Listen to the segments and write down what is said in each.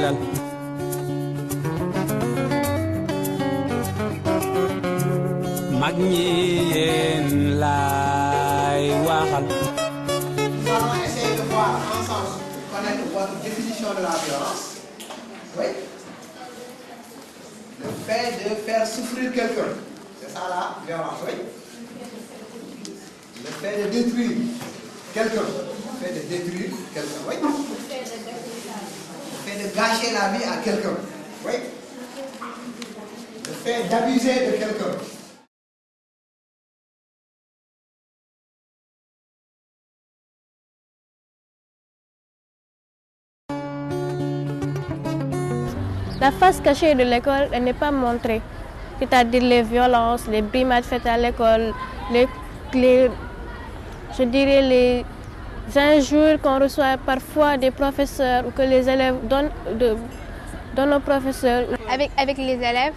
teral mag ñi yéen laay waxal. Nous allons essayer de voir ensemble, connaître votre définition de la violence. Oui. Le fait de faire souffrir quelqu'un, c'est ça la violence, oui. Le fait de détruire quelqu'un, le fait de détruire quelqu'un, oui. Le fait de gâcher la vie à quelqu'un, oui. Le fait d'abuser de quelqu'un. La face cachée de l'école n'est pas montrée, c'est-à-dire les violences, les brimades faites à l'école, je dirais les injures qu'on reçoit parfois des professeurs ou que les élèves donnent aux professeurs. Avec les élèves,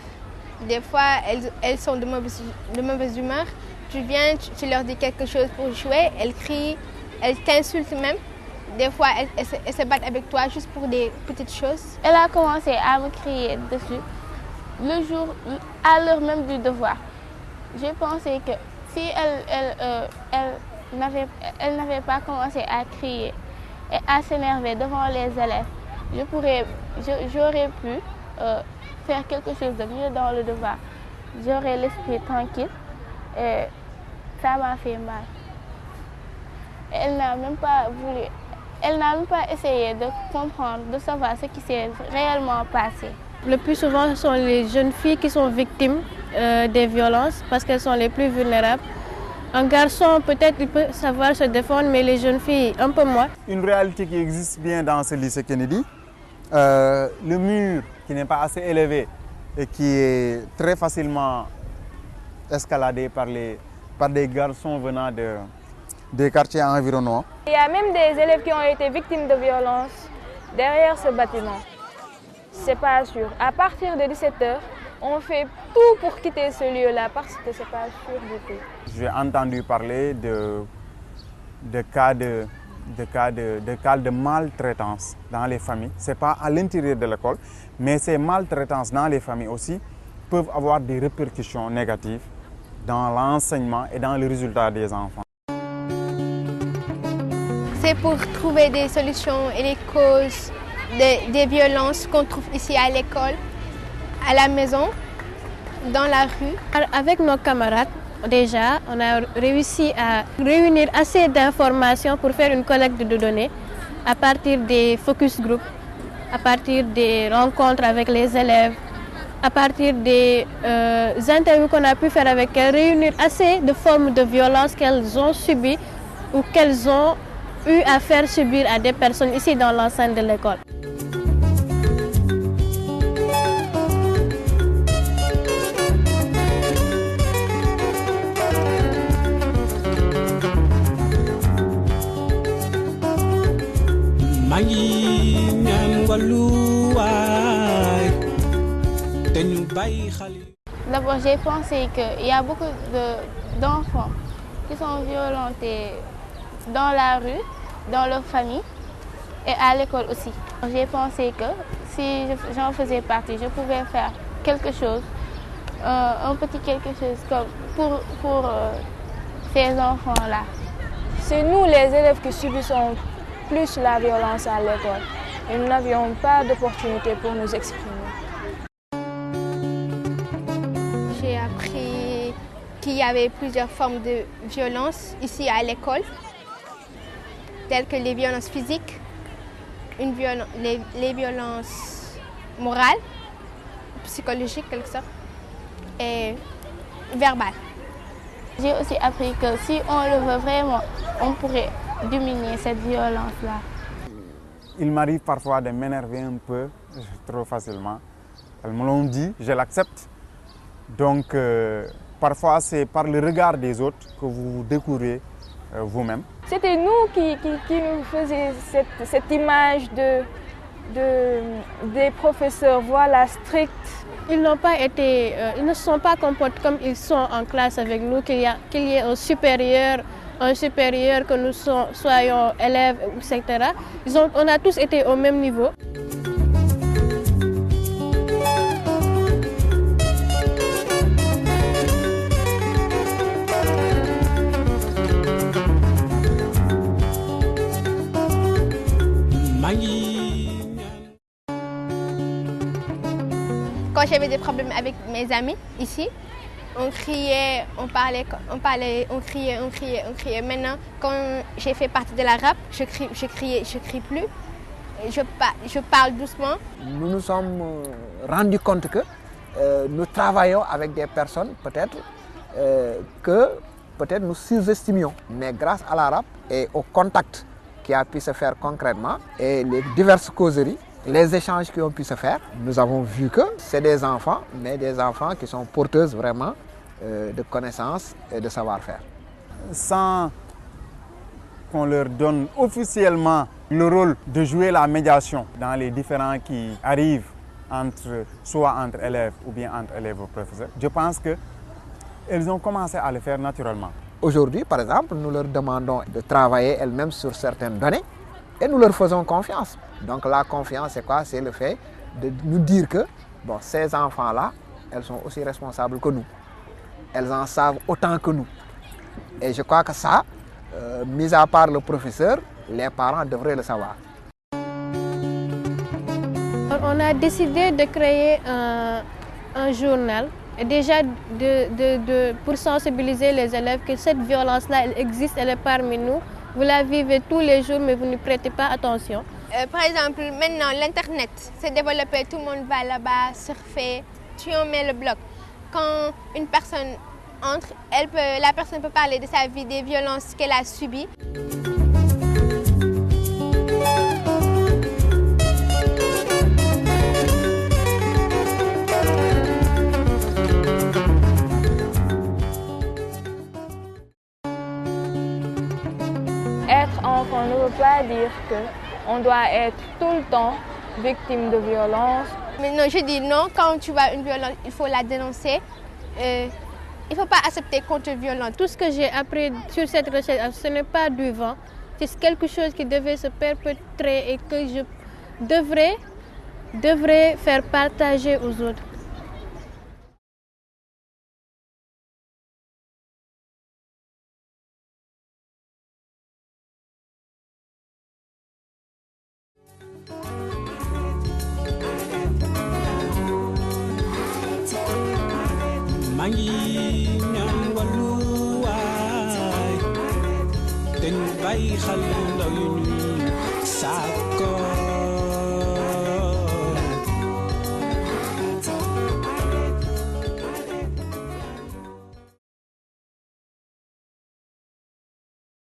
des fois elles sont de mauvaise humeur. Tu viens, tu leur dis quelque chose pour jouer, elles crient, elles t'insultent même. Des fois, elles se battent avec toi juste pour des petites choses. Elle a commencé à me crier dessus le jour, à l'heure même du devoir. J'ai pensé que si elle n'avait pas commencé à crier et à s'énerver devant les élèves, j'aurais pu faire quelque chose de mieux dans le devoir. J'aurais l'esprit tranquille et ça m'a fait mal. Elle n'a même pas essayé de comprendre, de savoir ce qui s'est réellement passé. Le plus souvent, ce sont les jeunes filles qui sont victimes des violences parce qu'elles sont les plus vulnérables. Un garçon, peut-être, il peut savoir se défendre, mais les jeunes filles, un peu moins. Une réalité qui existe bien dans ce lycée Kennedy, le mur qui n'est pas assez élevé et qui est très facilement escaladé par des garçons venant des quartiers environnants. Il y a même des élèves qui ont été victimes de violences derrière ce bâtiment. C'est pas sûr. À partir de 17h, on fait tout pour quitter ce lieu-là parce que c'est pas sûr du tout. J'ai entendu parler de cas de maltraitance dans les familles. Ce n'est pas à l'intérieur de l'école, mais ces maltraitances dans les familles aussi peuvent avoir des répercussions négatives dans l'enseignement et dans le résultat des enfants. C'est pour trouver des solutions et les causes des violences qu'on trouve ici à l'école, à la maison, dans la rue. Avec nos camarades, déjà, on a réussi à réunir assez d'informations pour faire une collecte de données à partir des focus group, à partir des rencontres avec les élèves, à partir des interviews qu'on a pu faire avec elles, réunir assez de formes de violence qu'elles ont subies ou qu'elles ont eu à faire subir à des personnes ici dans l'enceinte de l'école. D'abord, j'ai pensé qu'il y a beaucoup d'enfants qui sont violentés dans la rue, dans leur famille et à l'école aussi. J'ai pensé que si j'en faisais partie, je pouvais faire quelque chose, un petit quelque chose comme pour ces enfants-là. C'est nous les élèves qui subissons plus la violence à l'école et nous n'avions pas d'opportunité pour nous exprimer. J'ai appris qu'il y avait plusieurs formes de violence ici à l'école, telles que les violences physiques, les violences morales, psychologiques quelque sorte, et verbales. J'ai aussi appris que si on le veut vraiment, on pourrait diminuer cette violence-là. Il m'arrive parfois de m'énerver un peu, trop facilement. Elles me l'ont dit, je l'accepte. Donc, parfois, c'est par le regard des autres que vous découvrez vous-même. C'était nous qui nous faisions cette image des professeurs, voilà, stricts. Ils ne se sont pas comportés comme ils sont en classe avec nous, qu'il y ait un supérieur, que nous soyons élèves, etc. On a tous été au même niveau. Quand j'avais des problèmes avec mes amis ici, on criait, on parlait, on criait. Maintenant, quand j'ai fait partie de la rap, je crie plus. Je parle doucement. Nous nous sommes rendus compte que nous travaillons avec des personnes peut-être que peut-être nous sous-estimions. Mais grâce à la rap et au contact qui a pu se faire concrètement et les diverses causeries, les échanges qui ont pu se faire, nous avons vu que c'est des enfants, mais des enfants qui sont porteuses vraiment de connaissances et de savoir-faire. Sans qu'on leur donne officiellement le rôle de jouer la médiation dans les différends qui arrivent soit entre élèves ou bien entre élèves et professeurs, je pense qu'elles ont commencé à le faire naturellement. Aujourd'hui, par exemple, nous leur demandons de travailler elles-mêmes sur certaines données et nous leur faisons confiance. Donc la confiance, c'est quoi? C'est le fait de nous dire que bon, ces enfants-là, elles sont aussi responsables que nous. Elles en savent autant que nous. Et je crois que ça, mis à part le professeur, les parents devraient le savoir. On a décidé de créer un journal, et déjà pour sensibiliser les élèves que cette violence-là, elle existe, elle est parmi nous. Vous la vivez tous les jours, mais vous ne prêtez pas attention. Par exemple, maintenant, l'Internet s'est développé, tout le monde va là-bas, surfer, tu en mets le bloc. Quand une personne entre, la personne peut parler de sa vie, des violences qu'elle a subies. Être enfant ne veut pas dire qu'on doit être tout le temps victime de violence. Mais non, je dis non, quand tu vois une violence, il faut la dénoncer. Il ne faut pas accepter qu'on te violente. Tout ce que j'ai appris sur cette recherche, ce n'est pas du vent. C'est quelque chose qui devait se perpétrer et que je devrais faire partager aux autres. Mangi ñaan walu waay ten bay xal ndaw yu ñuy saako